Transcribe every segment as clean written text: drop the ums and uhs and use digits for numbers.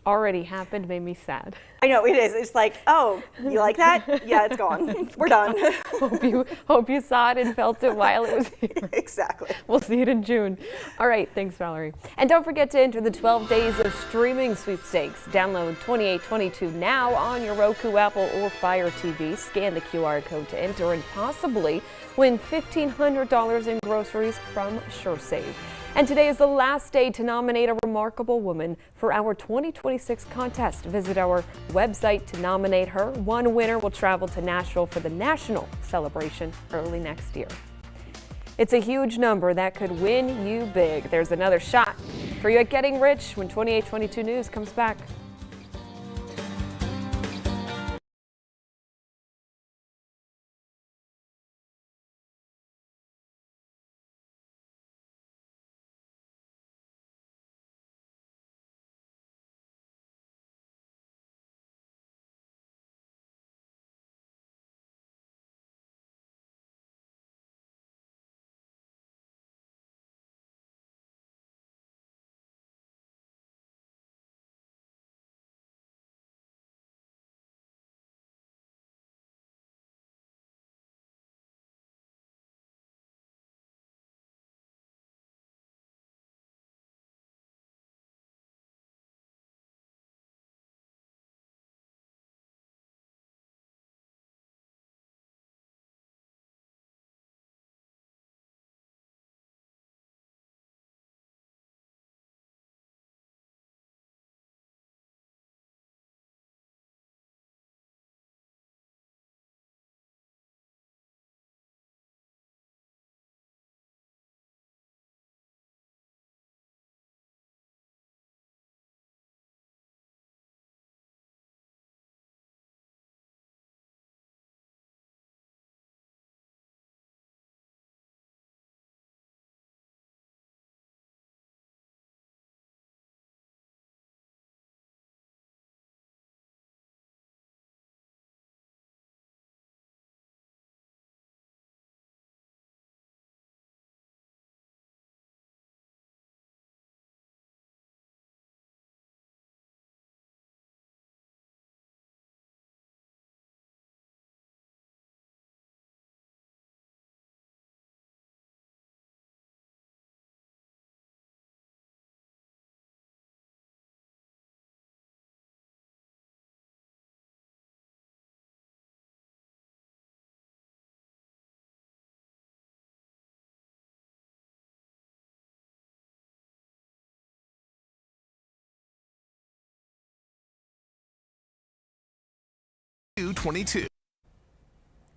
already happened, made me sad. I know, it is. It's like, oh, you like that? Yeah, it's gone. We're done. Hope you saw it and felt it while it was here. Exactly. We'll see it in June. All right, thanks, Valerie. And don't forget to enter the 12 Days of Streaming Sweepstakes. Download 2822 now on your Roku, Apple, or Fire TV. Scan the QR code to enter and possibly win $1,500 in groceries from SureSave. And today is the last day to nominate a remarkable woman for our 2026 contest. Visit our website to nominate her. One winner will travel to Nashville for the national celebration early next year. It's a huge number that could win you big. There's another shot for you at getting rich when 2822 News comes back.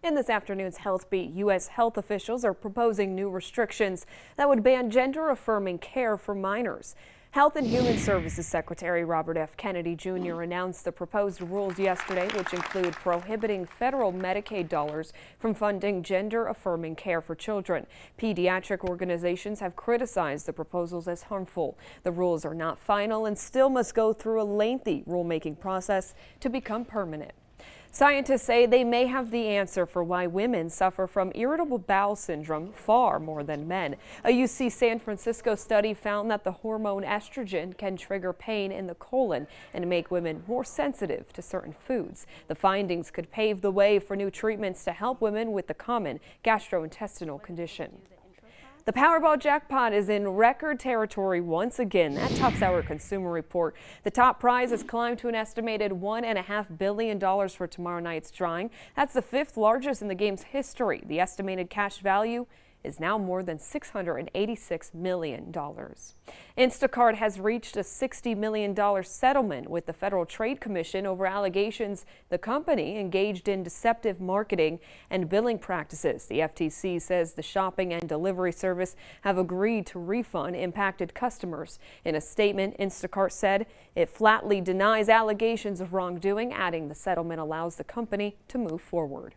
In this afternoon's Health Beat, U.S. health officials are proposing new restrictions that would ban gender-affirming care for minors. Health and Human Services Secretary Robert F. Kennedy Jr. announced the proposed rules yesterday, which include prohibiting federal Medicaid dollars from funding gender-affirming care for children. Pediatric organizations have criticized the proposals as harmful. The rules are not final and still must go through a lengthy rulemaking process to become permanent. Scientists say they may have the answer for why women suffer from irritable bowel syndrome far more than men. A UC San Francisco study found that the hormone estrogen can trigger pain in the colon and make women more sensitive to certain foods. The findings could pave the way for new treatments to help women with the common gastrointestinal condition. The Powerball jackpot is in record territory once again. That tops our Consumer Report. The top prize has climbed to an estimated $1.5 billion for tomorrow night's drawing. That's the fifth largest in the game's history. The estimated cash value is now more than $686 million. Instacart has reached a $60 million settlement with the Federal Trade Commission over allegations the company engaged in deceptive marketing and billing practices. The FTC says the shopping and delivery service have agreed to refund impacted customers. In a statement, Instacart said it flatly denies allegations of wrongdoing, adding the settlement allows the company to move forward.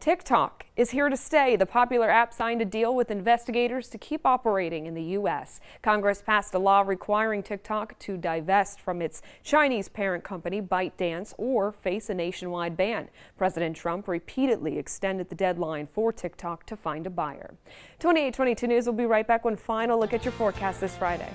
TikTok is here to stay. The popular app signed a deal with investigators to keep operating in the U.S. Congress passed a law requiring TikTok to divest from its Chinese parent company ByteDance or face a nationwide ban. President Trump repeatedly extended the deadline for TikTok to find a buyer. 2822 News will be right back with a final look at your forecast this Friday.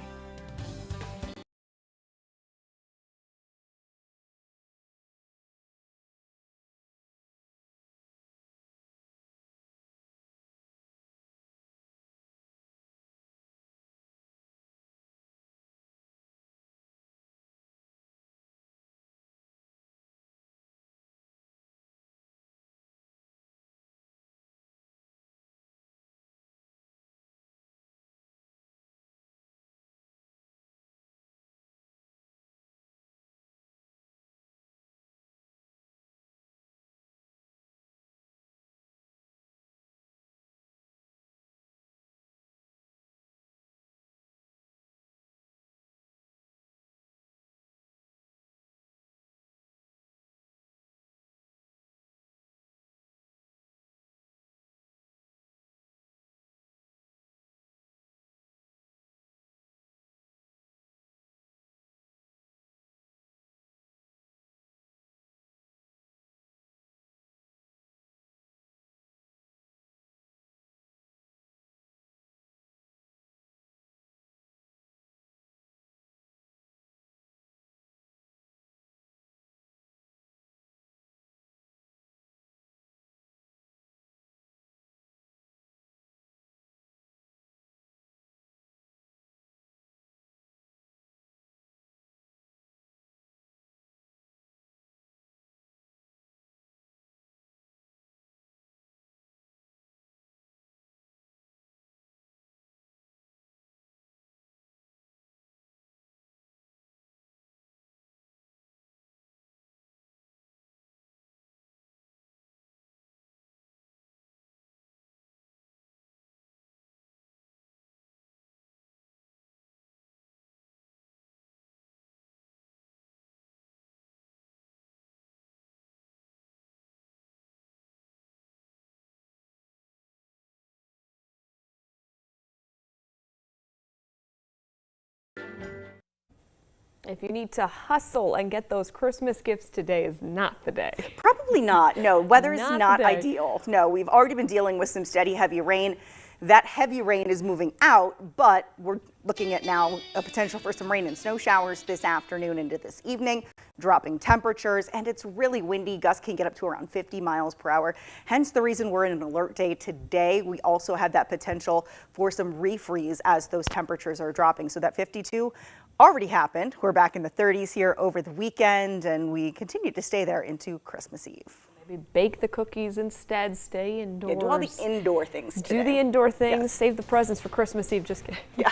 If you need to hustle and get those Christmas gifts, today is not the day. Probably not. No, weather is Not not the day. ideal. No, we've already been dealing with some steady, heavy rain. That heavy rain is moving out, but we're looking at now a potential for some rain and snow showers this afternoon into this evening, dropping temperatures, and it's really windy. Gusts can get up to around 50 miles per hour. Hence the reason we're in an alert day today. We also have that potential for some refreeze as those temperatures are dropping. So that 52 already happened. We're back in the 30s here over the weekend, and we continue to stay there into Christmas Eve. Maybe bake the cookies instead, stay indoors. Yeah, do all the indoor things today. Do the indoor things, Yes. save the presents for Christmas Eve. Just kidding. Yeah,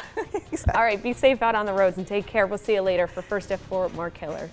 exactly. All right, be safe out on the roads and take care. We'll see you later. For First F4, Mark Hiller.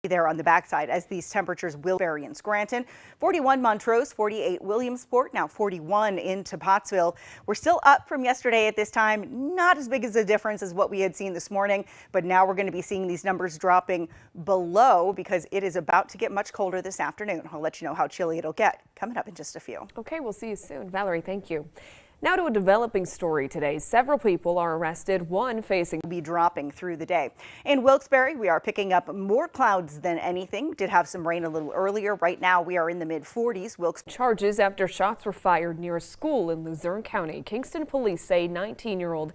There on the backside as these temperatures will vary in Scranton. 41 Montrose, 48 Williamsport, now 41 into Pottsville. We're still up from yesterday at this time. Not as big as a difference as what we had seen this morning, but now we're going to be seeing these numbers dropping below because it is about to get much colder this afternoon. I'll let you know how chilly it'll get coming up in just a few. Okay, we'll see you soon. Valerie, thank you. Now to a developing story today. Several people are arrested, one facing Be dropping through the day. In Wilkes-Barre, we are picking up more clouds than anything. Did have some rain a little earlier. Right now, we are in the mid-40s. charges after shots were fired near a school in Luzerne County. Kingston police say 19-year-old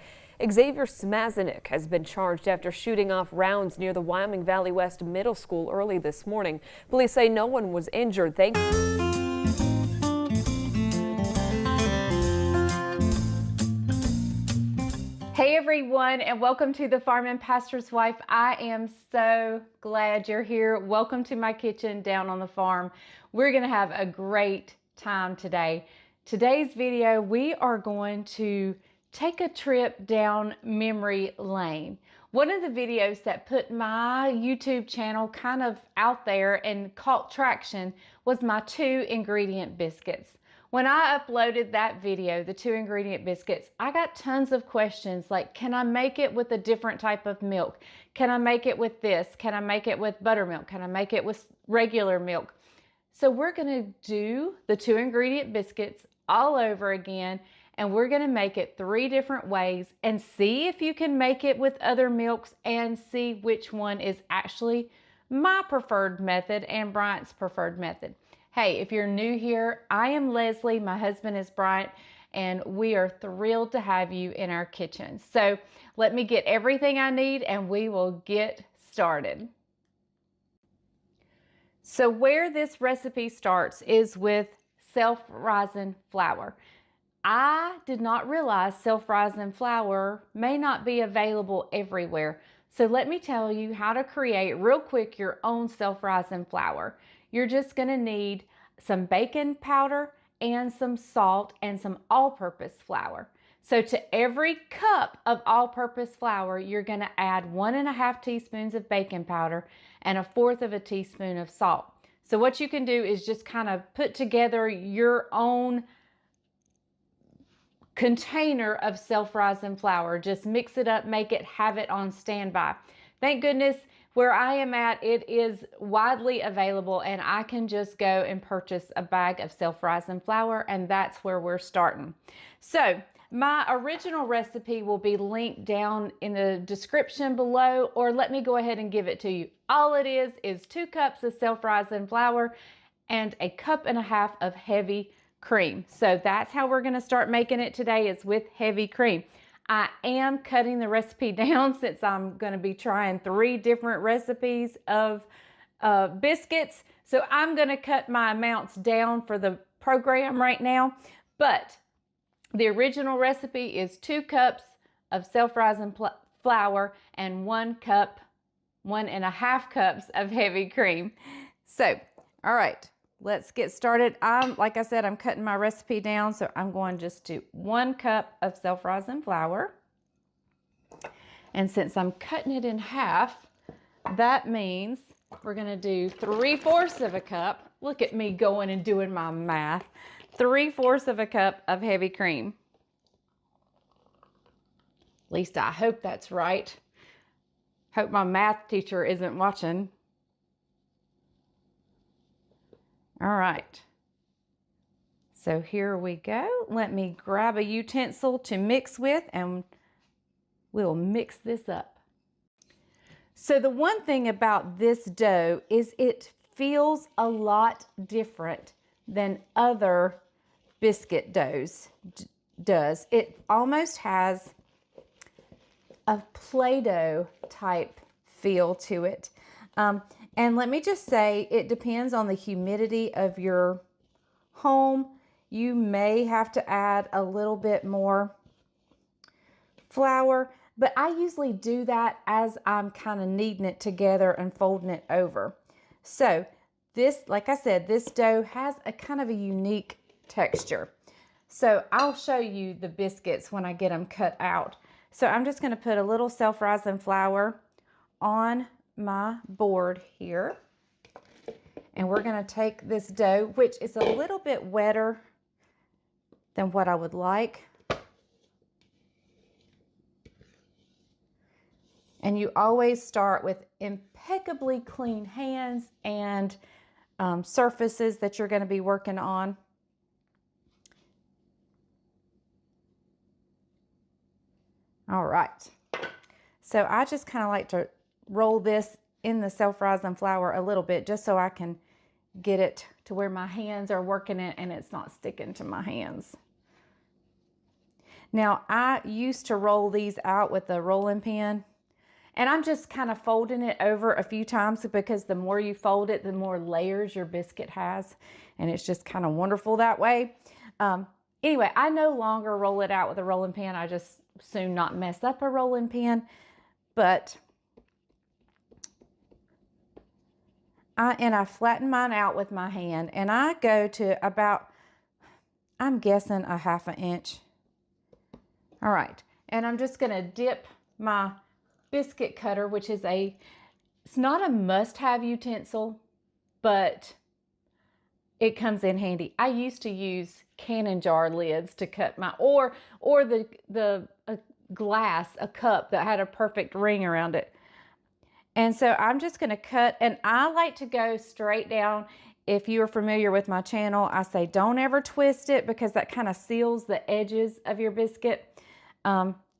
Xavier Smazanik has been charged after shooting off rounds near the Wyoming Valley West Middle School early this morning. Police say no one was injured. Hey everyone, and welcome to the Farm and Pastor's Wife. I am so glad you're here. Welcome to my kitchen down on the farm. We're going to have a great time today. Today's video, we are going to take a trip down memory lane. One of the videos that put my YouTube channel kind of out there and caught traction was my 2-ingredient biscuits. When I uploaded that video, the 2-ingredient biscuits, I got tons of questions like, can I make it with a different type of milk? Can I make it with this? Can I make it with buttermilk? Can I make it with regular milk? So we're gonna do the 2-ingredient biscuits all over again, and we're gonna make it 3 different ways and see if you can make it with other milks and see which one is actually my preferred method and Bryant's preferred method. Hey, if you're new here, I am Leslie, my husband is Bryant, and we are thrilled to have you in our kitchen. So let me get everything I need and we will get started. So where this recipe starts is with self-rising flour. I did not realize self-rising flour may not be available everywhere. So let me tell you how to create real quick your own self-rising flour. You're just gonna need some baking powder and some salt and some all-purpose flour. So to every cup of all-purpose flour, you're gonna add 1.5 teaspoons of baking powder and 1/4 teaspoon of salt. So what you can do is just kind of put together your own container of self-rising flour. Just mix it up, make it, have it on standby. Thank goodness where I am at, it is widely available and I can just go and purchase a bag of self-rising flour, and that's where we're starting. So My original recipe will be linked down in the description below, or let me go ahead and give it to you. All it is 2 cups of self-rising flour and 1.5 cups of heavy cream. So that's how we're going to start making it today, is with heavy cream. I am cutting the recipe down since I'm going to be trying 3 different recipes of biscuits. So I'm going to cut my amounts down for the program right now. But the original recipe is 2 cups of self-rising flour and 1.5 cups of heavy cream. So, all right, let's get started. Like I said, I'm cutting my recipe down, so I'm going just to 1 cup of self-rising flour. And since I'm cutting it in half, that means we're gonna do 3/4 of a cup. Look at me going and doing my math. 3/4 of a cup of heavy cream. At least I hope that's right. Hope my math teacher isn't watching. All right. So here we go. Let me grab a utensil to mix with and we'll mix this up. So the one thing about this dough is it feels a lot different than other biscuit doughs does. It almost has a Play-Doh type feel to it. And let me just say, it depends on the humidity of your home. You may have to add a little bit more flour, but I usually do that as I'm kind of kneading it together and folding it over. So this, like I said, this dough has a kind of a unique texture. So I'll show you the biscuits when I get them cut out. So I'm just going to put a little self-rising flour on my board here. And we're going to take this dough, which is a little bit wetter than what I would like. And you always start with impeccably clean hands and surfaces that you're going to be working on. All right. So I just kind of like to roll this in the self-rising flour a little bit just so I can get it to where my hands are working it and it's not sticking to my hands. Now, I used to roll these out with a rolling pin. And I'm just kind of folding it over a few times because the more you fold it, the more layers your biscuit has. And it's just kind of wonderful that way. Anyway, I no longer roll it out with a rolling pin. I just soon not mess up a rolling pin. But I flatten mine out with my hand. And I go to about, I'm guessing, 1/2 inch. All right. And I'm just going to dip my biscuit cutter, which is it's not a must-have utensil, but it comes in handy. I used to use canning jar lids to cut my, or the glass, a cup that had a perfect ring around it. And so I'm just going to cut, and I like to go straight down. If you are familiar with my channel, I say don't ever twist it because that kind of seals the edges of your biscuit.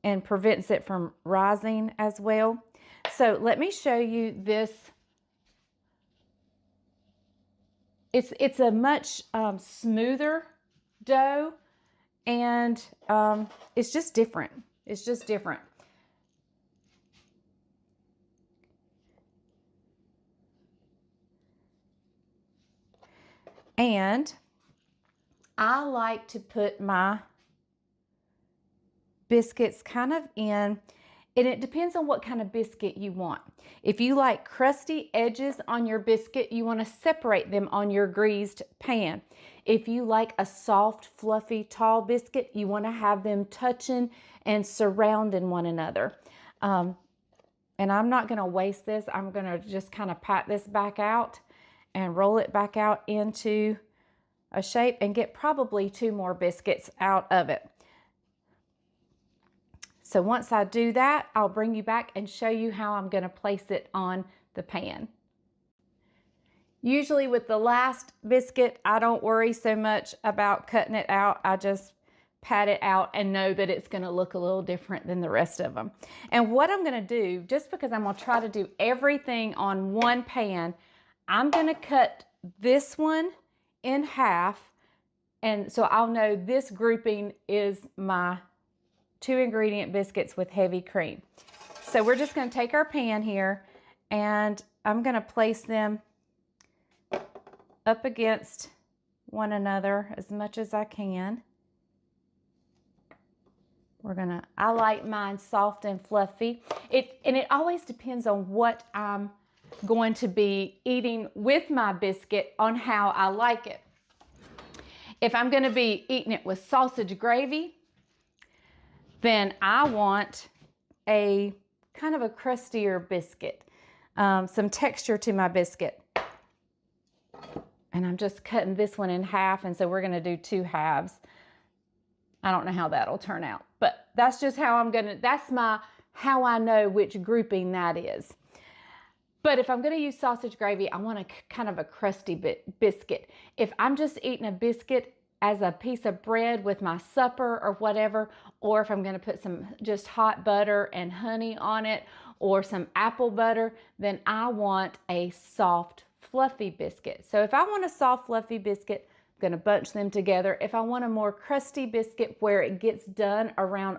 And prevents it from rising as well. So let me show you this. It's a much smoother dough, and it's just different. It's just different. And I like to put my biscuits kind of in, and it depends on what kind of biscuit you want. If you like crusty edges on your biscuit, you want to separate them on your greased pan. If you like a soft, fluffy, tall biscuit, you want to have them touching and surrounding one another. And I'm not going to waste this. I'm going to just kind of pat this back out and roll it back out into a shape and get probably 2 more biscuits out of it. So once I do that, I'll bring you back and show you how I'm going to place it on the pan. Usually with the last biscuit, I don't worry so much about cutting it out. I just pat it out and know that it's going to look a little different than the rest of them. And what I'm going to do, just because I'm going to try to do everything on one pan, I'm going to cut this one in half, and so I'll know this grouping is my 2 ingredient biscuits with heavy cream. So we're just going to take our pan here, and I'm going to place them up against one another as much as I can. I like mine soft and fluffy. It always depends on what I'm going to be eating with my biscuit on how I like it. If I'm going to be eating it with sausage gravy, then I want a kind of a crustier biscuit, some texture to my biscuit. And I'm just cutting this one in half, and so we're going to do 2 halves. I don't know how that'll turn out, but that's just how how I know which grouping that is. But if I'm going to use sausage gravy, I want a kind of a crusty biscuit. If I'm just eating a biscuit as a piece of bread with my supper or whatever, or if I'm going to put some just hot butter and honey on it or some apple butter, then I want a soft, fluffy biscuit. So if I want a soft, fluffy biscuit, I'm going to bunch them together. If I want a more crusty biscuit where it gets done around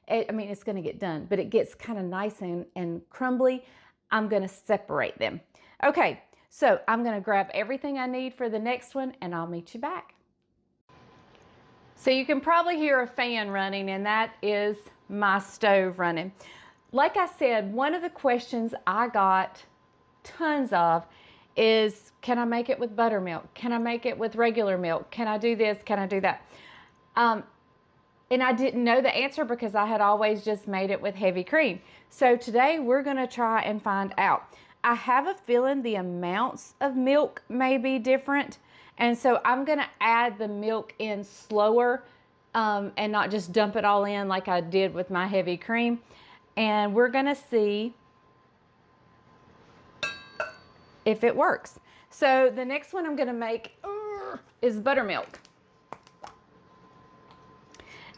it's going to get done, but it gets kind of nice and crumbly, I'm going to separate them. Okay, so I'm going to grab everything I need for the next one, and I'll meet you back. So you can probably hear a fan running, and that is my stove running. Like I said, one of the questions I got tons of is, can I make it with buttermilk? Can I make it with regular milk? Can I do this? Can I do that? And I didn't know the answer because I had always just made it with heavy cream. So today we're going to try and find out. I have a feeling the amounts of milk may be different. And so I'm going to add the milk in slower and not just dump it all in like I did with my heavy cream. And we're going to see if it works. So the next one I'm going to make is buttermilk.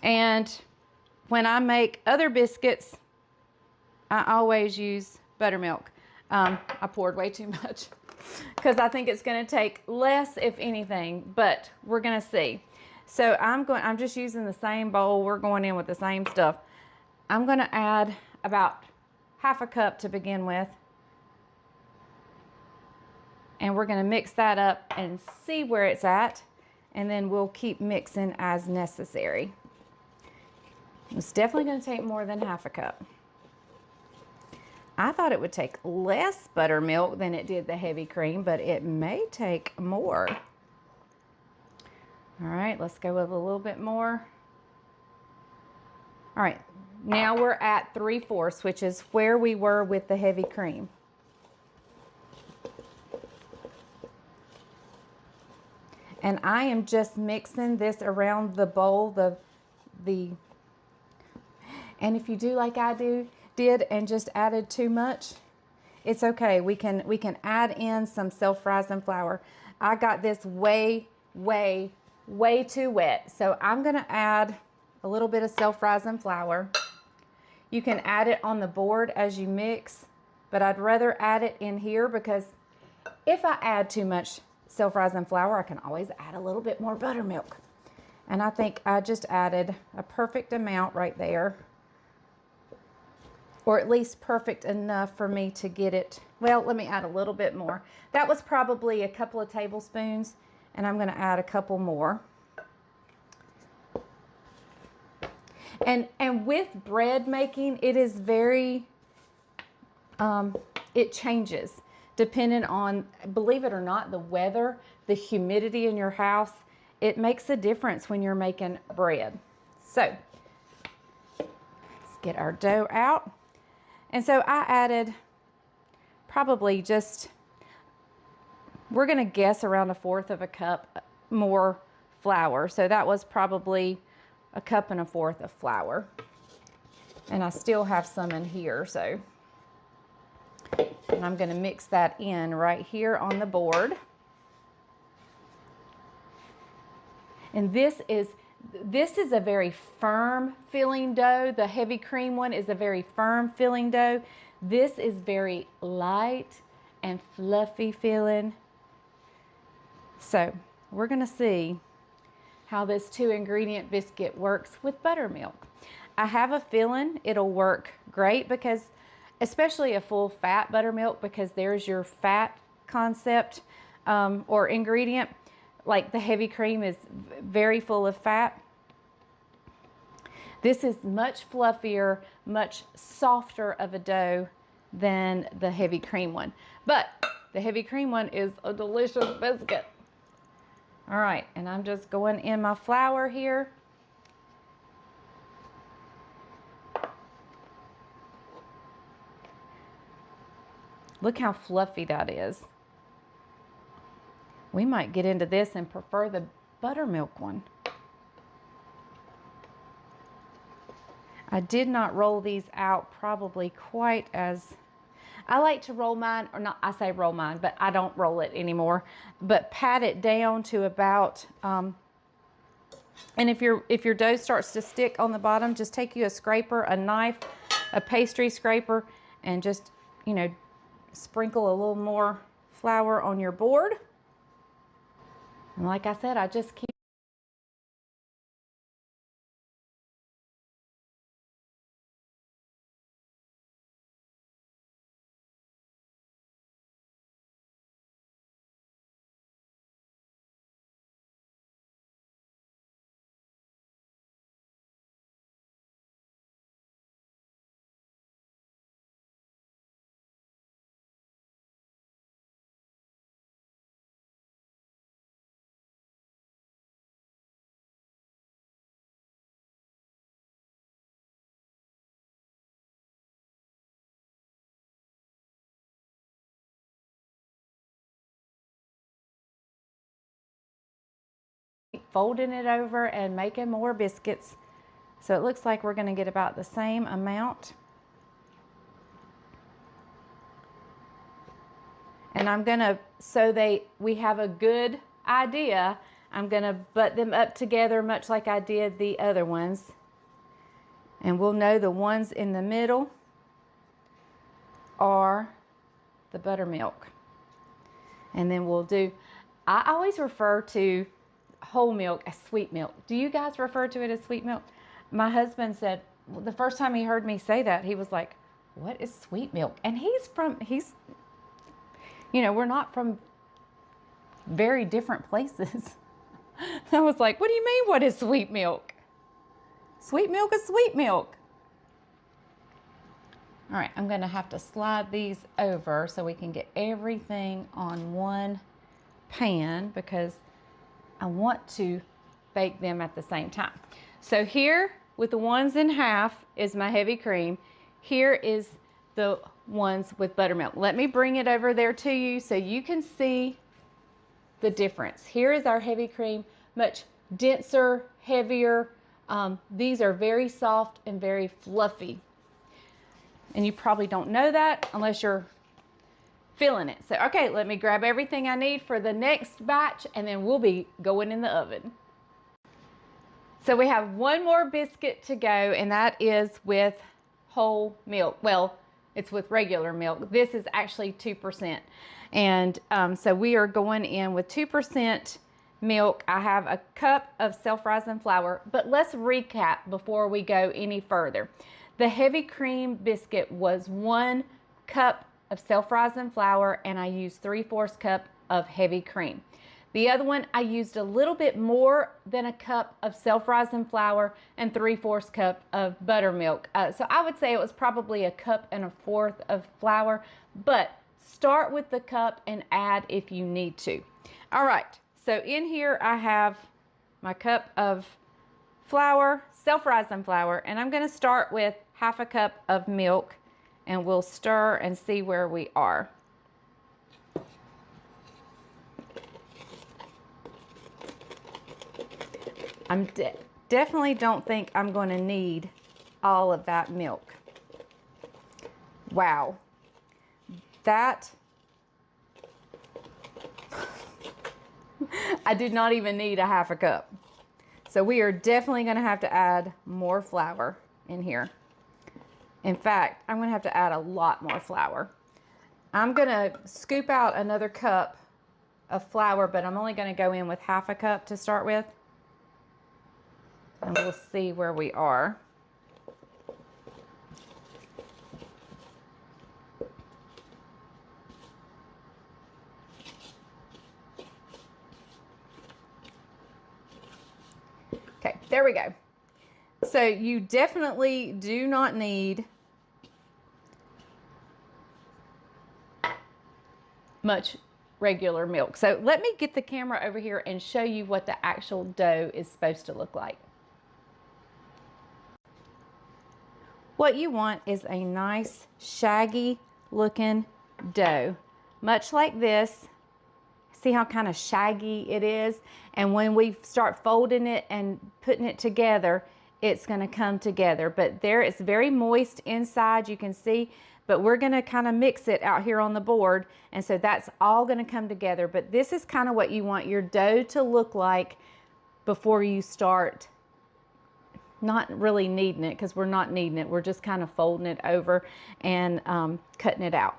And when I make other biscuits, I always use buttermilk. I poured way too much because I think it's going to take less, if anything, but we're going to see. So I'm just using the same bowl. We're going in with the same stuff. I'm going to add about half a cup to begin with. And we're going to mix that up and see where it's at. And then we'll keep mixing as necessary. It's definitely going to take more than half a cup. I thought it would take less buttermilk than it did the heavy cream, but it may take more. All right, let's go with a little bit more. All right, now we're at 3/4, which is where we were with the heavy cream. And I am just mixing this around the bowl, and if you do like I did and just added too much, it's okay. We can add in some self-rising flour. I got this way too wet. So I'm gonna add a little bit of self-rising flour. You can add it on the board as you mix, but I'd rather add it in here because if I add too much self-rising flour, I can always add a little bit more buttermilk. And I think I just added a perfect amount right there, or at least perfect enough for me to get it. Well, let me add a little bit more. That was probably a couple of tablespoons, and I'm going to add a couple more. And with bread making, it is very, it changes depending on, believe it or not, the weather, the humidity in your house. It makes a difference when you're making bread. So let's get our dough out. And so I added probably just, we're going to guess around 1/4 cup more flour. So that was probably 1 1/4 cups of flour. And I still have some in here, so. And I'm going to mix that in right here on the board. And this is This is a very firm filling dough. The heavy cream one is a very firm filling dough. This is very light and fluffy filling. So we're gonna see how this 2-ingredient biscuit works with buttermilk. I have a feeling it'll work great because, especially a full fat buttermilk, because there's your fat concept or ingredient. Like the heavy cream is very full of fat. This is much fluffier, much softer of a dough than the heavy cream one. But the heavy cream one is a delicious biscuit. All right, and I'm just going in my flour here. Look how fluffy that is. We might get into this and prefer the buttermilk one. I did not roll these out probably quite as, I like to roll mine, or not, I say roll mine, but I don't roll it anymore, but pat it down to about, and if your dough starts to stick on the bottom, just take you a scraper, a knife, a pastry scraper, and just, you know, sprinkle a little more flour on your board. And like I said, I just keep folding it over and making more biscuits. So it looks like we're going to get about the same amount. And I'm going to, so we have a good idea, I'm going to butt them up together much like I did the other ones. And we'll know the ones in the middle are the buttermilk. And then we'll do, I always refer to whole milk as sweet milk. Do you guys refer to it as sweet milk? My husband said, well, the first time he heard me say that, he was like, what is sweet milk? And he's, you know, we're not from very different places. I was like, what do you mean, what is sweet milk? Sweet milk is sweet milk. All right, I'm gonna have to slide these over so we can get everything on one pan because I want to bake them at the same time. So here with the ones in half is my heavy cream. Here is the ones with buttermilk. Let me bring it over there to you so you can see the difference. Here is our heavy cream, much denser, heavier. These are very soft and very fluffy. And you probably don't know that unless you're feeling it. So, okay, let me grab everything I need for the next batch and then we'll be going in the oven. So we have one more biscuit to go and that is with whole milk. Well, it's with regular milk. This is actually 2%. And so we are going in with 2% milk. I have a cup of self-rising flour, but let's recap before we go any further. The heavy cream biscuit was 1 cup of self-rising flour and I used 3/4 cup of heavy cream. The other one, I used a little bit more than a cup of self-rising flour and 3/4 cup of buttermilk. So I would say it was probably 1 1/4 cups of flour, but start with the cup and add if you need to. All right, so in here I have my cup of flour, self-rising flour, and I'm gonna start with 1/2 cup of milk and we'll stir and see where we are. Definitely don't think I'm going to need all of that milk. Wow. That, I did not even need 1/2 cup. So we are definitely going to have to add more flour in here. In fact, I'm going to have to add a lot more flour. I'm going to scoop out another cup of flour, but I'm only going to go in with half a cup to start with. And we'll see where we are. Okay, there we go. So you definitely do not need much regular milk. So let me get the camera over here and show you what the actual dough is supposed to look like. What you want is a nice shaggy looking dough, much like this. See how kind of shaggy it is? And when we start folding it and putting it together, it's going to come together. But there, it's very moist inside, you can see, but we're going to kind of mix it out here on the board. And so that's all going to come together. But this is kind of what you want your dough to look like before you start not really kneading it, because we're not kneading it. We're just kind of folding it over and cutting it out.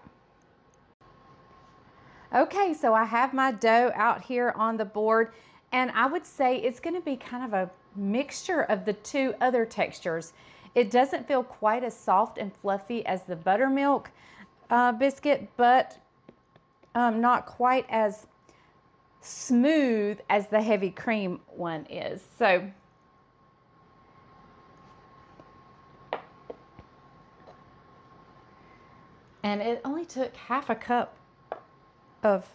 Okay, so I have my dough out here on the board, and I would say it's going to be kind of a mixture of the two other textures. It doesn't feel quite as soft and fluffy as the buttermilk biscuit, but not quite as smooth as the heavy cream one is. So and it only took half a cup of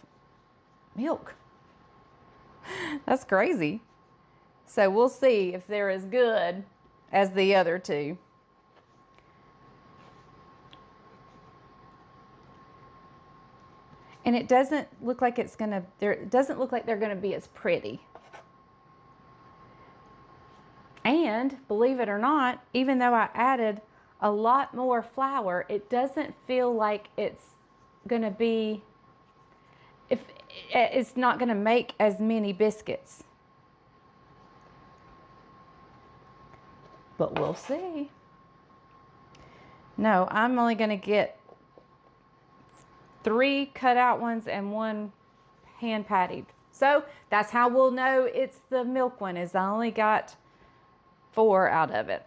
milk. That's crazy. So we'll see if they're as good as the other two. And it doesn't look like it's gonna, it doesn't look like they're gonna be as pretty. And believe it or not, even though I added a lot more flour, it doesn't feel like it's gonna be, it's not gonna make as many biscuits. But we'll see. No, I'm only gonna get 3 cut out ones and 1 hand patted. So that's how we'll know it's the milk one, is I only got 4 out of it.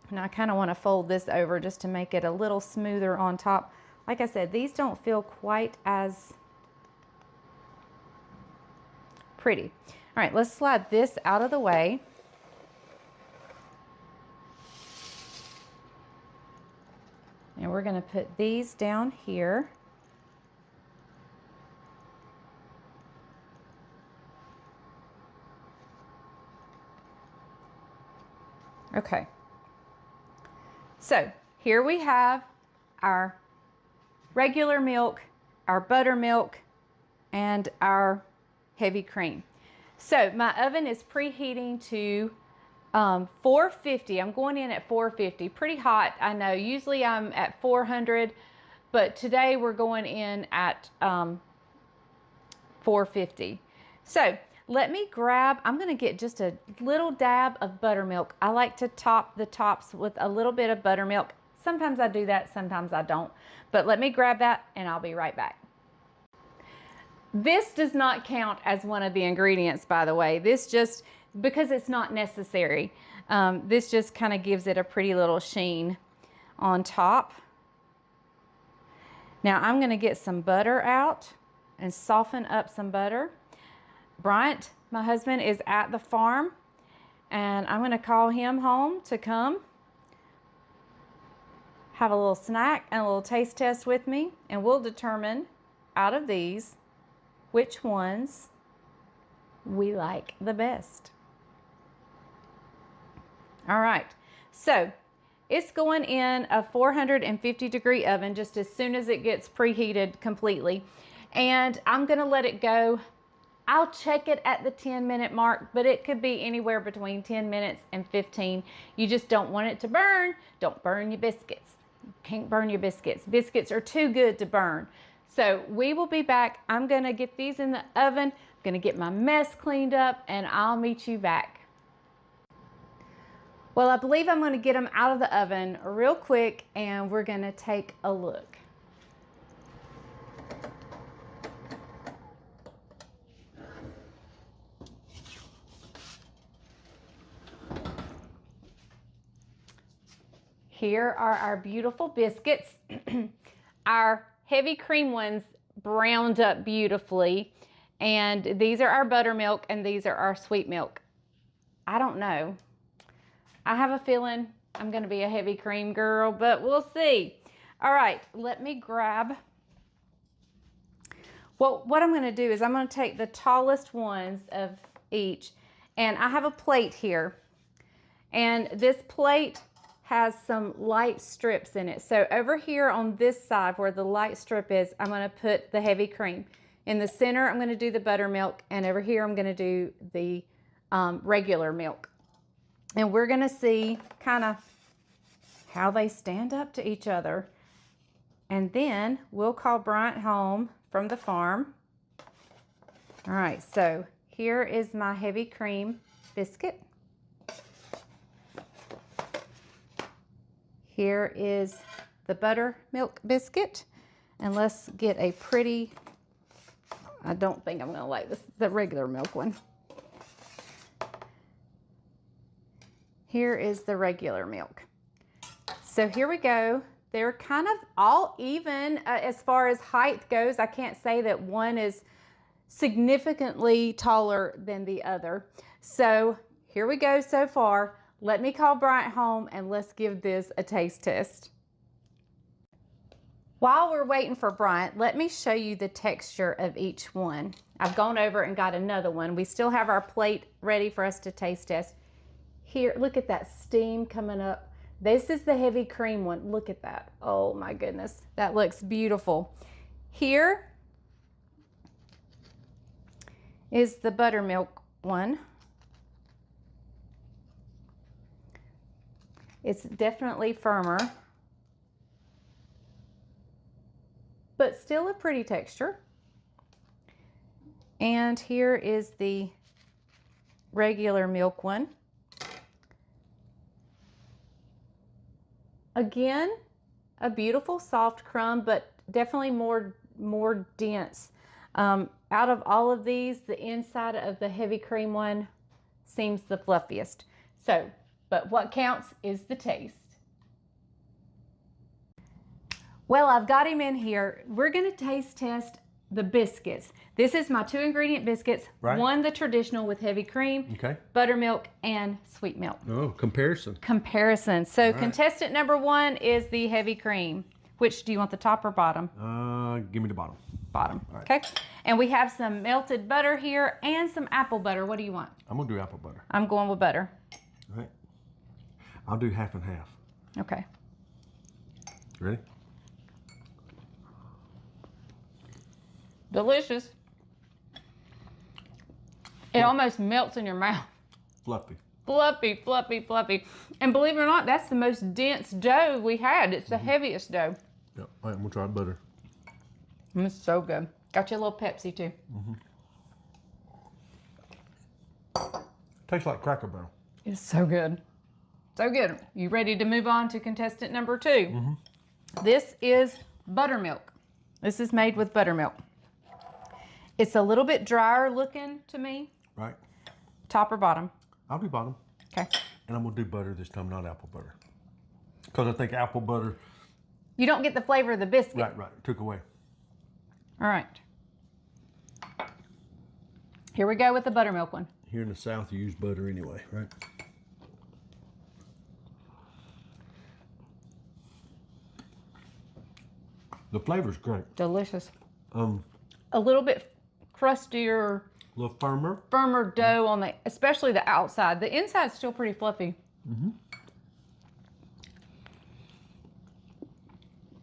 And I kind of want to fold this over just to make it a little smoother on top. Like I said, these don't feel quite as pretty. All right, let's slide this out of the way. And we're going to put these down here. Okay. So here we have our regular milk, our buttermilk, and our heavy cream. So my oven is preheating to 450. I'm going in at 450. Pretty hot, I know. Usually I'm at 400, but today we're going in at 450. So let me grab, I'm going to get just a little dab of buttermilk. I like to top the tops with a little bit of buttermilk. Sometimes I do that, sometimes I don't. But let me grab that and I'll be right back. This does not count as one of the ingredients, by the way. This just, because it's not necessary, this just kind of gives it a pretty little sheen on top. Now I'm going to get some butter out and soften up some butter. Bryant, my husband, is at the farm, and I'm going to call him home to come have a little snack and a little taste test with me, and we'll determine out of these which ones we like the best. All right, so it's going in a 450-degree oven just as soon as it gets preheated completely, and I'm going to let it go. I'll check it at the 10-minute mark, but it could be anywhere between 10 minutes and 15. You just don't want it to burn. Don't burn your biscuits. You can't burn your biscuits. Biscuits are too good to burn. So we will be back. I'm gonna get these in the oven. I'm gonna get my mess cleaned up, and I'll meet you back. Well, I believe I'm going to get them out of the oven real quick and we're going to take a look. Here are our beautiful biscuits. Our heavy cream ones browned up beautifully. And these are our buttermilk and these are our sweet milk. I don't know. I have a feeling I'm going to be a heavy cream girl, but we'll see. All right, let me grab. Well, what I'm going to do is I'm going to take the tallest ones of each, and I have a plate here. And this plate has some light strips in it. So over here on this side where the light strip is, I'm going to put the heavy cream. In the center, I'm going to do the buttermilk, and over here, I'm going to do the regular milk. And we're going to see kind of how they stand up to each other. And then we'll call Bryant home from the farm. All right, so here is my heavy cream biscuit. Here is the buttermilk biscuit. And let's get a pretty, I don't think I'm gonna like this, the regular milk one. Here is the regular milk. So here we go. They're kind of all even as far as height goes. I can't say that one is significantly taller than the other. So here we go so far. Let me call Bryant home and let's give this a taste test. While we're waiting for Bryant, let me show you the texture of each one. I've gone over and got another one. We still have our plate ready for us to taste test. Here, look at that steam coming up. This is the heavy cream one. Look at that. Oh my goodness, that looks beautiful. Here is the buttermilk one. It's definitely firmer, but still a pretty texture. And here is the regular milk one. Again, a beautiful soft crumb, but definitely more dense. Out of all of these, the inside of the heavy cream one seems the fluffiest. So, but what counts is the taste. Well, I've got him in here. We're gonna taste test the biscuits. This is my 2-ingredient biscuits. Right. One, the traditional with heavy cream, Okay. buttermilk, and sweet milk. Oh, comparison. So right. contestant number 1 is the heavy cream. Which, do you want the top or bottom? Give me the bottom. Bottom, All right. okay. And we have some melted butter here and some apple butter. What do you want? I'm gonna do apple butter. I'm going with butter. All right. I'll do half and half. Okay. Ready? Delicious. It almost melts in your mouth. Fluffy. Fluffy, fluffy, fluffy. And believe it or not, that's the most dense dough we had. It's the heaviest dough. Yep. All right, I'm gonna try butter. It's so good. Got you a little Pepsi too. Tastes like Cracker Barrel. It's so good. So good. You ready to move on to contestant number 2? This is buttermilk. This is made with buttermilk. It's a little bit drier looking to me. Right. Top or bottom? I'll do bottom. Okay. And I'm gonna do butter this time, not apple butter. Because I think apple butter, You don't get the flavor of the biscuit. right, took away. All right. Here we go with the buttermilk one. Here in the South, you use butter anyway, right? The flavor's great. Delicious. A A little bit crustier, little firmer. firmer dough on the, especially the outside. The inside's still pretty fluffy.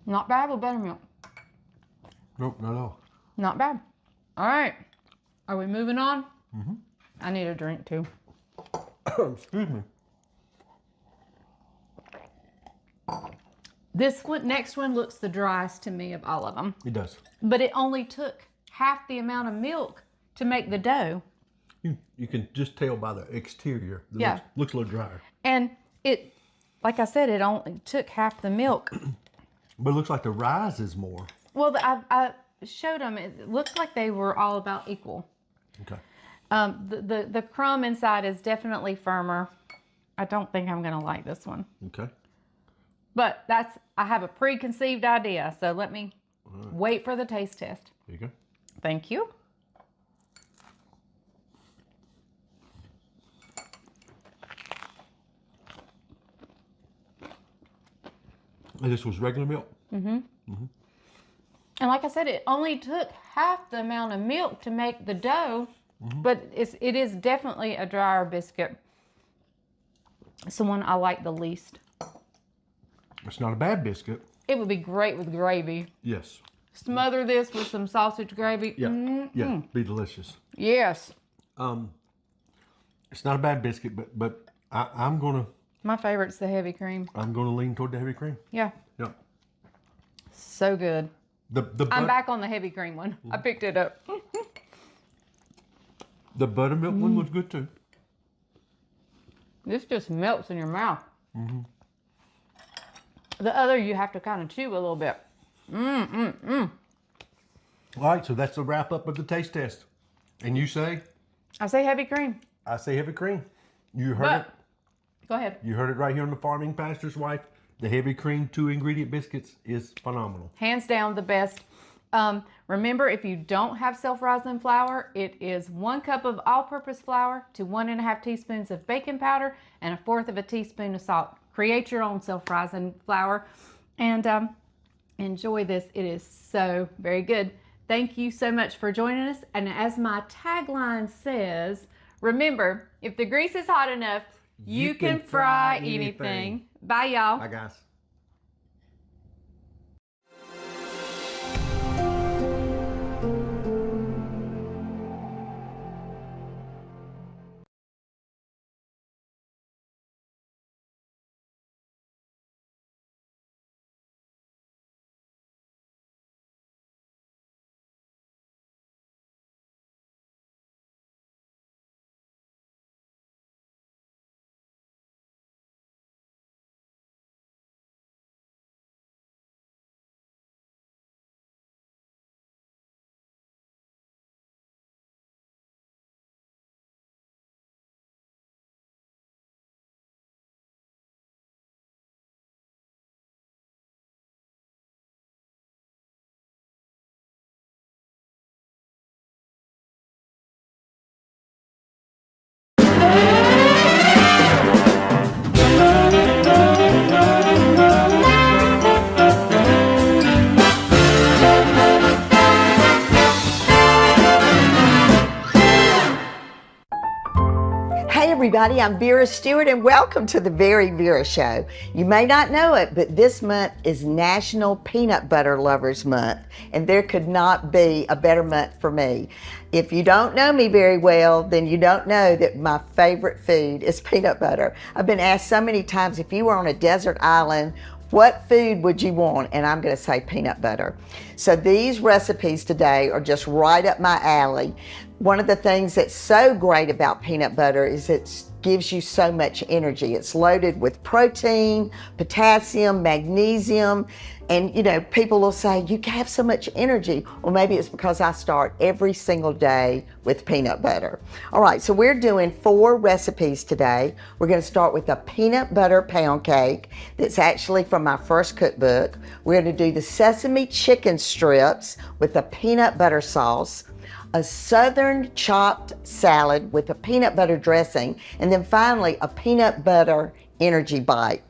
Not bad with buttermilk. Nope, not at all. Not bad. All right. Are we moving on? I need a drink too. Excuse me. This one, next one looks the driest to me of all of them. It does. But it only took half the amount of milk to make the dough. You can just tell by the exterior. It Yeah. looks a little drier. And like I said, it only took half the milk. But it looks like the rise is more. Well, I showed them. It looked like they were all about equal. Okay. The crumb inside is definitely firmer. I don't think I'm gonna like this one. Okay. But I have a preconceived idea, so let me wait for the taste test. There you go. Thank you. And this was regular milk? And like I said, it only took half the amount of milk to make the dough, but it is definitely a drier biscuit. It's the one I like the least. It's not a bad biscuit. It would be great with gravy. Yes. Smother this with some sausage gravy. Yeah. Yeah. Be delicious. Yes. It's not a bad biscuit, but I'm gonna My favorite's the heavy cream. lean toward the heavy cream. Yeah. Yeah. So good. The I'm back on the heavy cream one. I picked it up. The buttermilk one was good too. This just melts in your mouth. The other you have to kind of chew a little bit. All right, so that's the wrap up of the taste test. And you say? I say heavy cream. I say heavy cream. You heard it. Go ahead. You heard it right here on the Farming Pastor's Wife. The heavy cream 2-ingredient biscuits is phenomenal. Hands down the best. Remember, if you don't have self-rising flour, it is 1 cup of all-purpose flour to 1.5 teaspoons of baking powder and 1/4 of a teaspoon of salt. Create your own self-rising flour and enjoy this. It is so very good. Thank you so much for joining us. And as my tagline says, remember, if the grease is hot enough, you can fry anything. Bye, y'all. Bye, guys. Hey everybody, I'm Vera Stewart and welcome to the Very Vera Show. You may not know it, but this month is National Peanut Butter Lovers Month, and there could not be a better month for me. If you don't know me very well, then you don't know that my favorite food is peanut butter. I've been asked so many times, if you were on a desert island, what food would you want? And I'm going to say peanut butter. So these recipes today are just right up my alley. One of the things that's so great about peanut butter is it gives you so much energy. It's loaded with protein, potassium, magnesium, and you know, people will say, you have so much energy. Well, maybe it's because I start every single day with peanut butter. All right, so we're doing 4 recipes today. We're gonna start with a peanut butter pound cake that's actually from my first cookbook. We're gonna do the sesame chicken strips with a peanut butter sauce, a southern chopped salad with a peanut butter dressing, and then finally a peanut butter energy bite.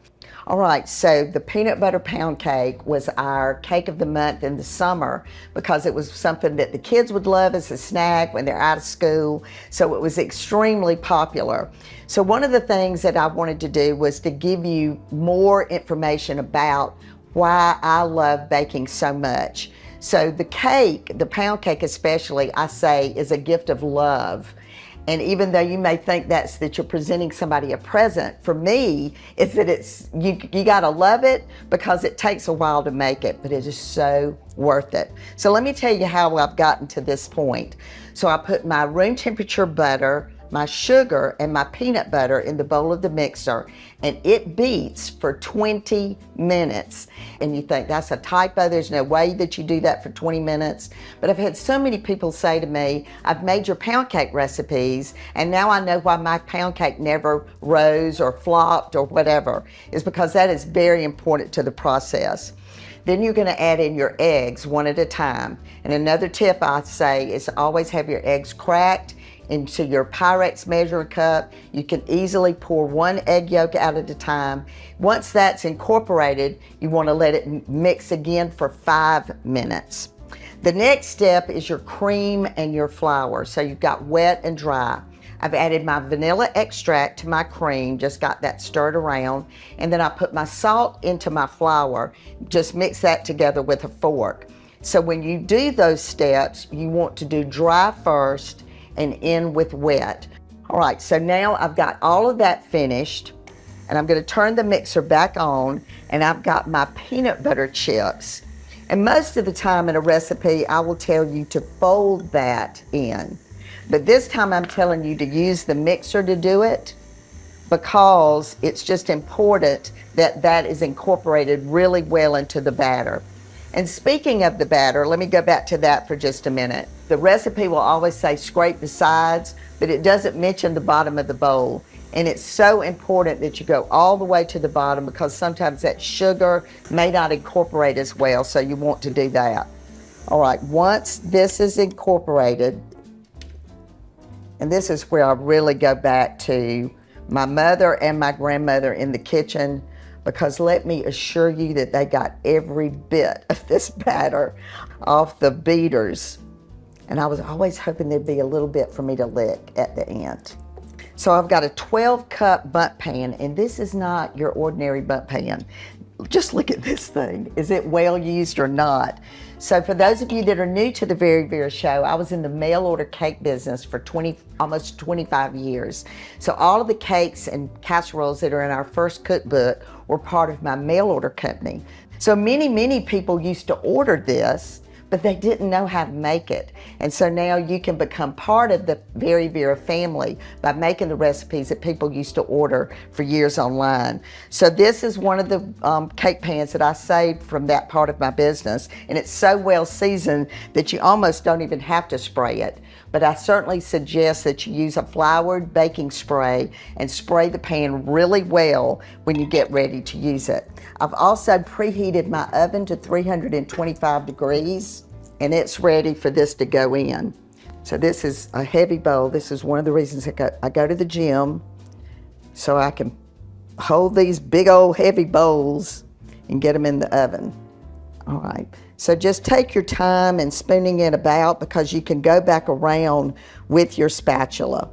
All right, so the peanut butter pound cake was our cake of the month in the summer because it was something that the kids would love as a snack when they're out of school, so it was extremely popular. So one of the things that I wanted to do was to give you more information about why I love baking so much. So the cake, the pound cake especially, I say is a gift of love. And even though you may think that you're presenting somebody a present, for me, it's that you gotta love it because it takes a while to make it, but it is so worth it. So let me tell you how I've gotten to this point. So I put my room temperature butter my sugar and my peanut butter in the bowl of the mixer, and it beats for 20 minutes. And you think that's a typo, there's no way that you do that for 20 minutes. But I've had so many people say to me, I've made your pound cake recipes and now I know why my pound cake never rose or flopped or whatever. It's because that is very important to the process. Then you're going to add in your eggs one at a time. And another tip I say is always have your eggs cracked into your Pyrex measuring cup. You can easily pour one egg yolk out at a time. Once that's incorporated, you want to let it mix again for 5 minutes. The next step is your cream and your flour. So you've got wet and dry. I've added my vanilla extract to my cream, just got that stirred around, and then I put my salt into my flour, just mix that together with a fork. So when you do those steps, you want to do dry first and end with wet. All right, so now I've got all of that finished, and I'm going to turn the mixer back on, and I've got my peanut butter chips. And most of the time in a recipe, I will tell you to fold that in. But this time I'm telling you to use the mixer to do it because it's just important that that is incorporated really well into the batter. And speaking of the batter, let me go back to that for just a minute. The recipe will always say scrape the sides, but it doesn't mention the bottom of the bowl. And it's so important that you go all the way to the bottom because sometimes that sugar may not incorporate as well, so you want to do that. All right, once this is incorporated, and this is where I really go back to my mother and my grandmother in the kitchen, because let me assure you that they got every bit of this batter off the beaters. And I was always hoping there'd be a little bit for me to lick at the end. So I've got a 12-cup bundt pan, and this is not your ordinary bundt pan. Just look at this thing. Is it well used or not? So for those of you that are new to the Very Vera Show, I was in the mail order cake business for almost 25 years. So all of the cakes and casseroles that are in our first cookbook were part of my mail order company. So many people used to order this, but they didn't know how to make it. And so now you can become part of the Very Vera family by making the recipes that people used to order for years online. So this is one of the cake pans that I saved from that part of my business. And it's so well seasoned that you almost don't even have to spray it. But I certainly suggest that you use a floured baking spray and spray the pan really well when you get ready to use it. I've also preheated my oven to 325 degrees and it's ready for this to go in. So this is a heavy bowl. This is one of the reasons I go to the gym, so I can hold these big old heavy bowls and get them in the oven. All right, so just take your time and spooning it about because you can go back around with your spatula.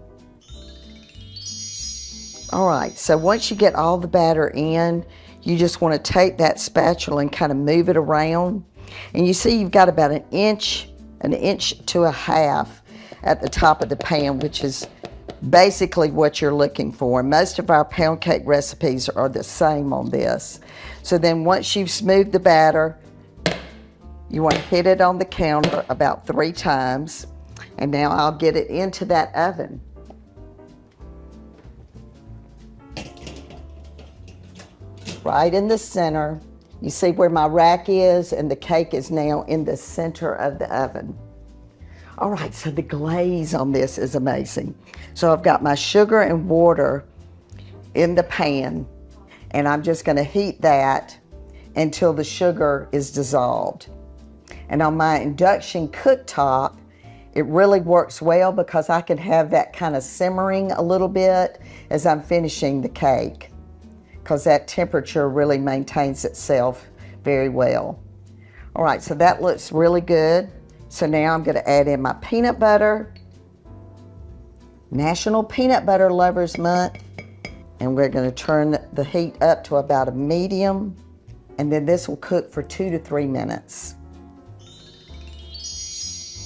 All right, so once you get all the batter in, you just want to take that spatula and kind of move it around. And you see you've got about an inch to a half at the top of the pan, which is basically what you're looking for. Most of our pound cake recipes are the same on this. So then once you've smoothed the batter, you want to hit it on the counter about 3 times. And now I'll get it into that oven. Right in the center. You see where my rack is, and the cake is now in the center of the oven. All right, so the glaze on this is amazing. So I've got my sugar and water in the pan, and I'm just gonna heat that until the sugar is dissolved. And on my induction cooktop, it really works well because I can have that kind of simmering a little bit as I'm finishing the cake, because that temperature really maintains itself very well. All right, so that looks really good. So now I'm gonna add in my peanut butter, National Peanut Butter Lovers Month, and we're gonna turn the heat up to about a medium, and then this will cook for 2 to 3 minutes.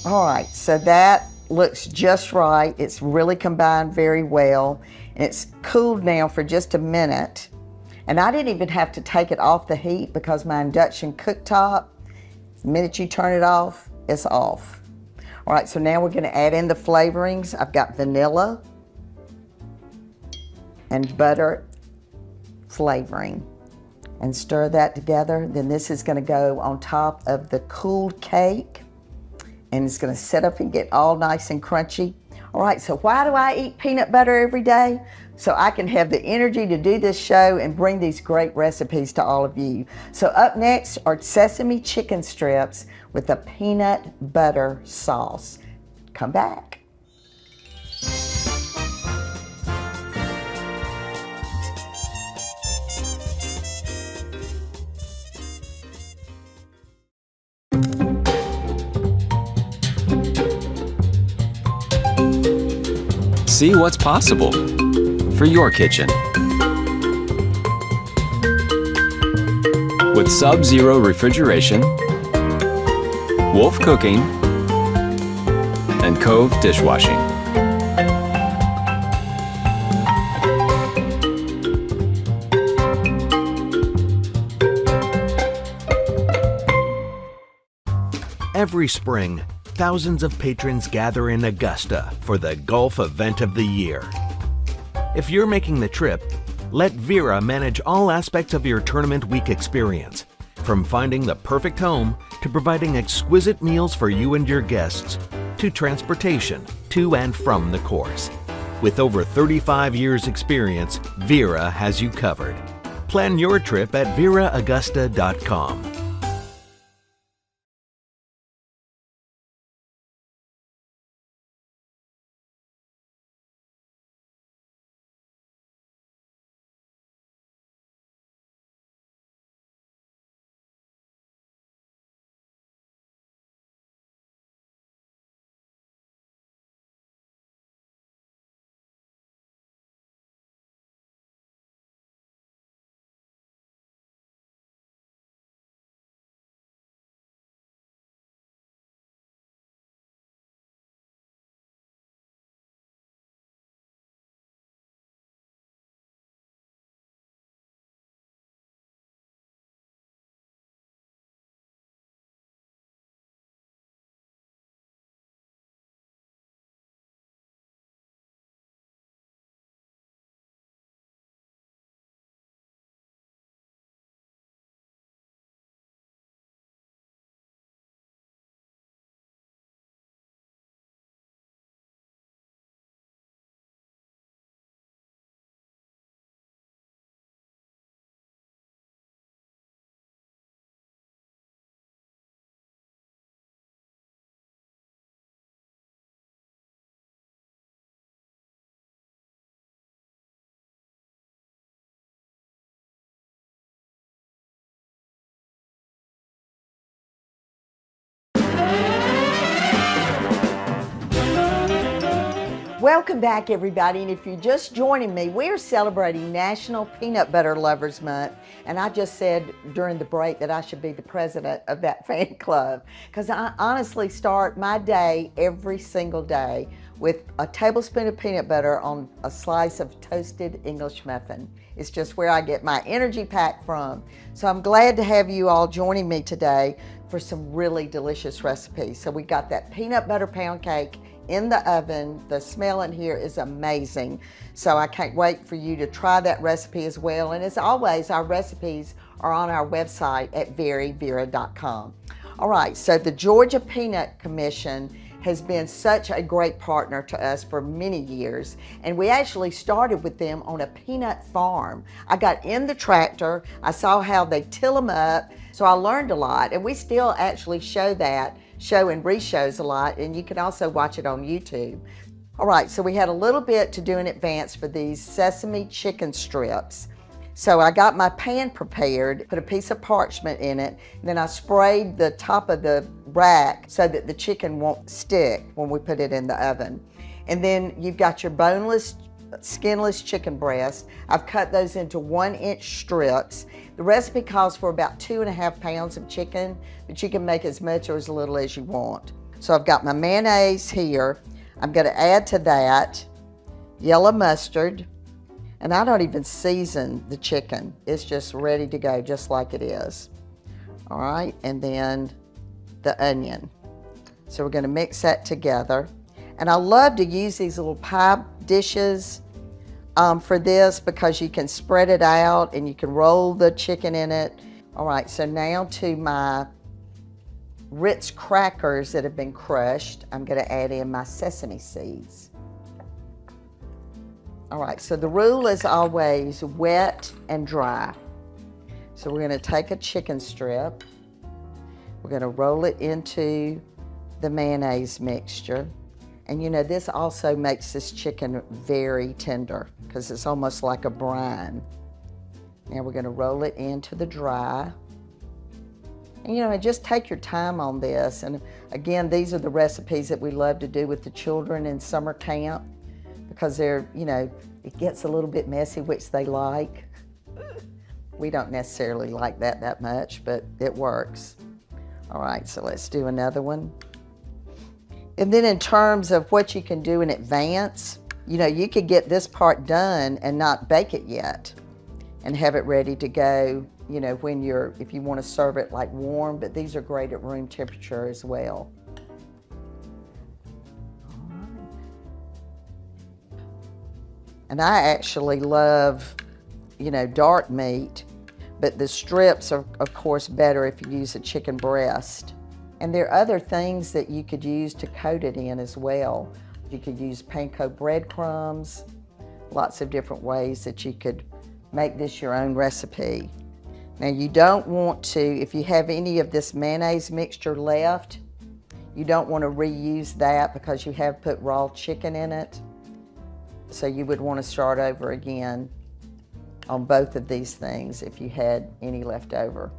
All right, so that looks just right. It's really combined very well, and it's cooled now for just a minute. And I didn't even have to take it off the heat because my induction cooktop, the minute you turn it off, it's off. All right, so now we're gonna add in the flavorings. I've got vanilla, and butter flavoring. And stir that together. Then this is going to go on top of the cooled cake, and it's going to set up and get all nice and crunchy. All right, so why do I eat peanut butter every day? So I can have the energy to do this show and bring these great recipes to all of you. So up next are sesame chicken strips with a peanut butter sauce. Come back. See what's possible for your kitchen. With Sub-Zero refrigeration, Wolf Cooking, and Cove dishwashing. Every spring, thousands of patrons gather in Augusta for the golf event of the year. If you're making the trip, let Vera manage all aspects of your tournament week experience, from finding the perfect home to providing exquisite meals for you and your guests, to transportation to and from the course. With over 35 years experience, Vera has you covered. Plan your trip at veraaugusta.com. Welcome back, everybody, and if you're just joining me, we're celebrating National Peanut Butter Lovers Month, and I just said during the break that I should be the president of that fan club, because I honestly start my day every single day with a tablespoon of peanut butter on a slice of toasted English muffin. It's just where I get my energy pack from. So I'm glad to have you all joining me today for some really delicious recipes. So we got that peanut butter pound cake in the oven. The smell in here is amazing. So I can't wait for you to try that recipe as well. And as always, our recipes are on our website at veryvera.com. All right, so the Georgia Peanut Commission has been such a great partner to us for many years, and we actually started with them on a peanut farm. I got in the tractor, I saw how they till them up, so I learned a lot, and we still actually show and re-shows a lot, and you can also watch it on YouTube. All right, so we had a little bit to do in advance for these sesame chicken strips. So I got my pan prepared, put a piece of parchment in it, and then I sprayed the top of the rack so that the chicken won't stick when we put it in the oven. And then you've got your boneless, skinless chicken breast. I've cut those into 1-inch strips. The recipe calls for about 2.5 pounds of chicken, but you can make as much or as little as you want. So I've got my mayonnaise here. I'm gonna add to that yellow mustard, and I don't even season the chicken. It's just ready to go, just like it is. All right, and then the onion. So we're gonna mix that together. And I love to use these little pie dishes for this because you can spread it out and you can roll the chicken in it. All right, so now to my Ritz crackers that have been crushed, I'm going to add in my sesame seeds. All right, so the rule is always wet and dry. So we're going to take a chicken strip. We're going to roll it into the mayonnaise mixture. And you know, this also makes this chicken very tender because it's almost like a brine. Now we're going to roll it into the dry. And you know, just take your time on this. And again, these are the recipes that we love to do with the children in summer camp because they're, you know, it gets a little bit messy, which they like. We don't necessarily like that much, but it works. All right, so let's do another one. And then in terms of what you can do in advance, you know, you could get this part done and not bake it yet and have it ready to go, you know, when if you want to serve it like warm, but these are great at room temperature as well. And I actually love, you know, dark meat, but the strips are, of course, better if you use a chicken breast. And there are other things that you could use to coat it in as well. You could use panko breadcrumbs, lots of different ways that you could make this your own recipe. Now you don't want to, if you have any of this mayonnaise mixture left, you don't want to reuse that because you have put raw chicken in it. So you would want to start over again on both of these things if you had any left over.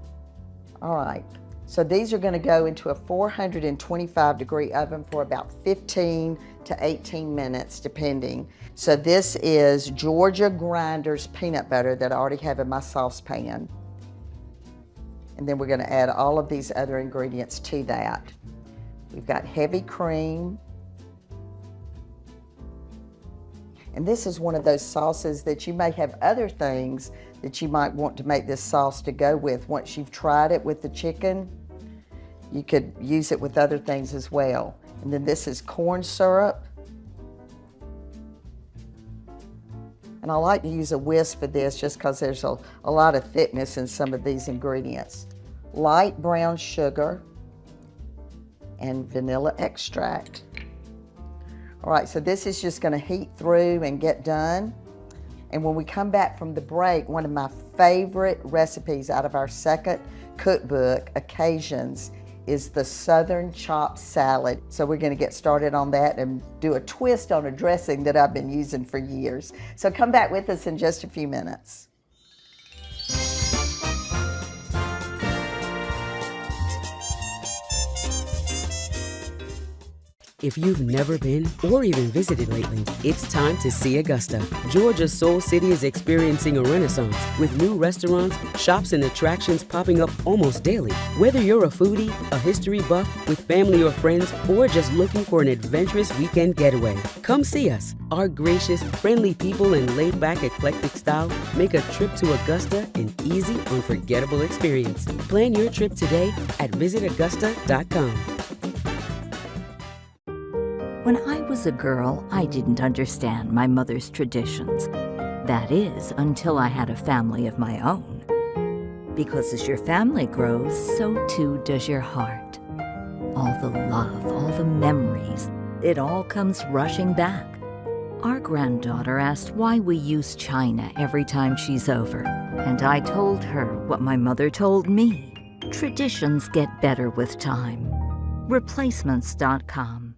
All right, so these are going to go into a 425-degree oven for about 15 to 18 minutes, depending. So this is Georgia Grinders peanut butter that I already have in my saucepan. And then we're going to add all of these other ingredients to that. We've got heavy cream. And this is one of those sauces that you may have other things that you might want to make this sauce to go with. Once you've tried it with the chicken, you could use it with other things as well. And then this is corn syrup. And I like to use a whisk for this just because there's a lot of thickness in some of these ingredients. Light brown sugar and vanilla extract. All right, so this is just going to heat through and get done. And when we come back from the break, one of my favorite recipes out of our second cookbook, Occasions, is the Southern Chopped Salad. So we're going to get started on that and do a twist on a dressing that I've been using for years. So come back with us in just a few minutes. If you've never been or even visited lately, it's time to see Augusta. Georgia's Soul City is experiencing a renaissance with new restaurants, shops, and attractions popping up almost daily. Whether you're a foodie, a history buff, with family or friends, or just looking for an adventurous weekend getaway, come see us. Our gracious, friendly people and laid-back, eclectic style make a trip to Augusta an easy, unforgettable experience. Plan your trip today at visitaugusta.com. When I was a girl, I didn't understand my mother's traditions. That is, until I had a family of my own. Because as your family grows, so too does your heart. All the love, all the memories, it all comes rushing back. Our granddaughter asked why we use china every time she's over, and I told her what my mother told me. Traditions get better with time. Replacements.com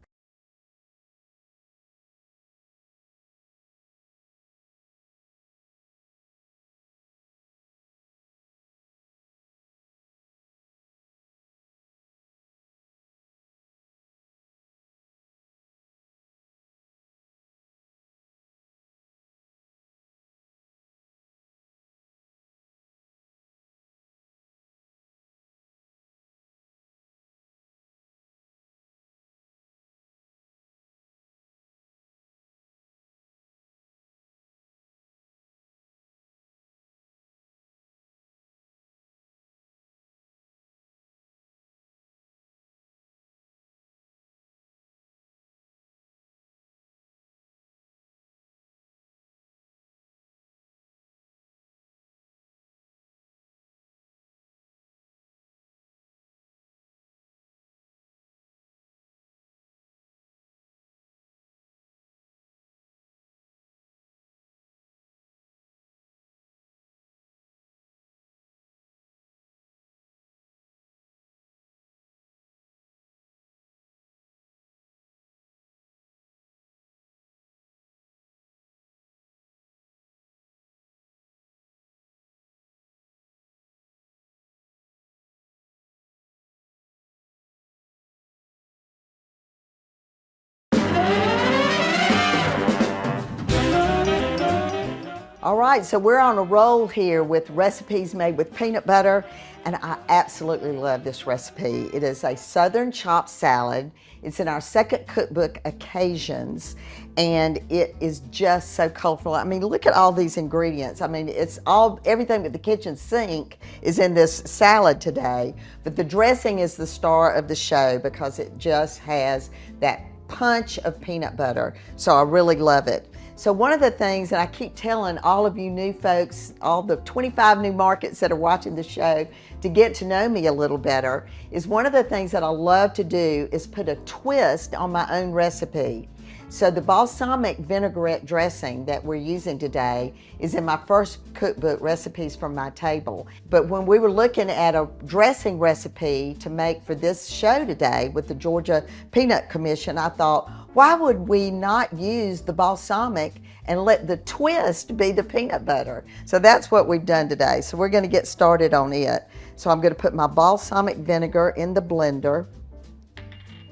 All right, so we're on a roll here with recipes made with peanut butter, and I absolutely love this recipe. It is a Southern chopped salad. It's in our second cookbook, Occasions, and it is just so colorful. I mean, look at all these ingredients. I mean, everything at the kitchen sink is in this salad today, but the dressing is the star of the show because it just has that punch of peanut butter, so I really love it. So one of the things that I keep telling all of you new folks, all the 25 new markets that are watching the show, to get to know me a little better, is one of the things that I love to do is put a twist on my own recipe. So the balsamic vinaigrette dressing that we're using today is in my first cookbook, Recipes from My Table. But when we were looking at a dressing recipe to make for this show today with the Georgia Peanut Commission, I thought, why would we not use the balsamic and let the twist be the peanut butter? So that's what we've done today. So we're going to get started on it. So I'm going to put my balsamic vinegar in the blender.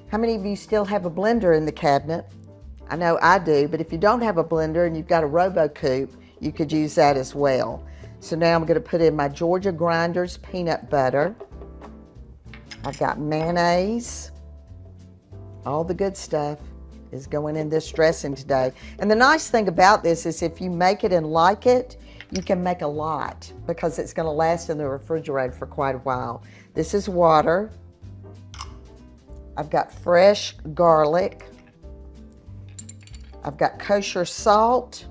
How many of you still have a blender in the cabinet? I know I do, but if you don't have a blender and you've got a RoboCoupe, you could use that as well. So now I'm going to put in my Georgia Grinders peanut butter. I've got mayonnaise. All the good stuff is going in this dressing today. And the nice thing about this is if you make it and like it, you can make a lot because it's going to last in the refrigerator for quite a while. This is water. I've got fresh garlic. I've got kosher salt,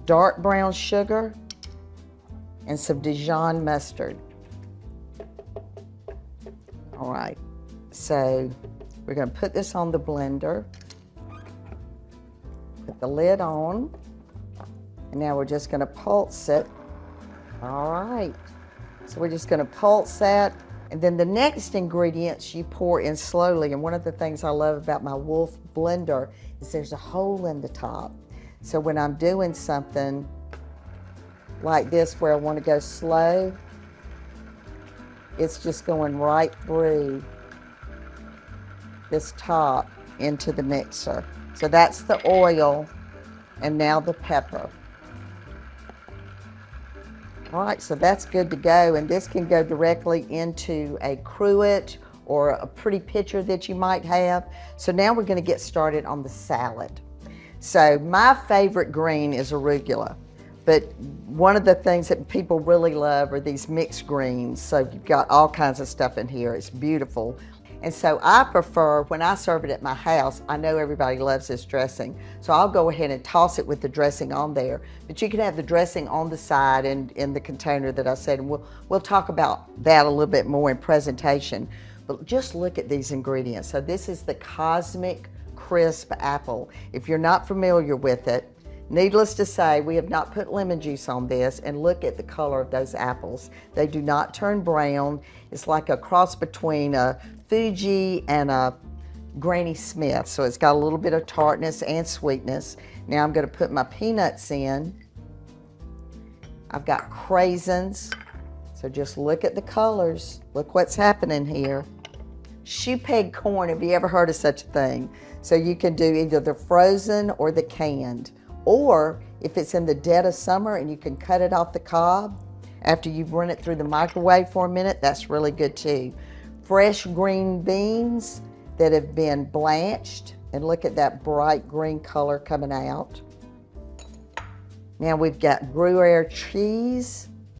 dark brown sugar, and some Dijon mustard. All right, so we're going to put this on the blender, put the lid on, and now we're just going to pulse it. All right, so we're just going to pulse that. And then the next ingredients you pour in slowly. And one of the things I love about my Wolf blender is there's a hole in the top. So when I'm doing something like this where I want to go slow, it's just going right through this top into the mixer. So that's the oil, and now the pepper. All right, so that's good to go, and this can go directly into a cruet or a pretty pitcher that you might have. So now we're going to get started on the salad. So my favorite green is arugula, but one of the things that people really love are these mixed greens. So you've got all kinds of stuff in here. It's beautiful. And so I prefer, when I serve it at my house, I know everybody loves this dressing, so I'll go ahead and toss it with the dressing on there. But you can have the dressing on the side and in the container that I said, and we'll talk about that a little bit more in presentation. But just look at these ingredients. So this is the Cosmic Crisp apple. If you're not familiar with it, needless to say, we have not put lemon juice on this, and look at the color of those apples. They do not turn brown. It's like a cross between a Fuji and a Granny Smith. So it's got a little bit of tartness and sweetness. Now I'm going to put my peanuts in. I've got craisins. So just look at the colors. Look what's happening here. Shoe peg corn, have you ever heard of such a thing? So you can do either the frozen or the canned. Or if it's in the dead of summer and you can cut it off the cob after you've run it through the microwave for a minute, that's really good too. Fresh green beans that have been blanched, and look at that bright green color coming out. Now we've got Gruyere cheese.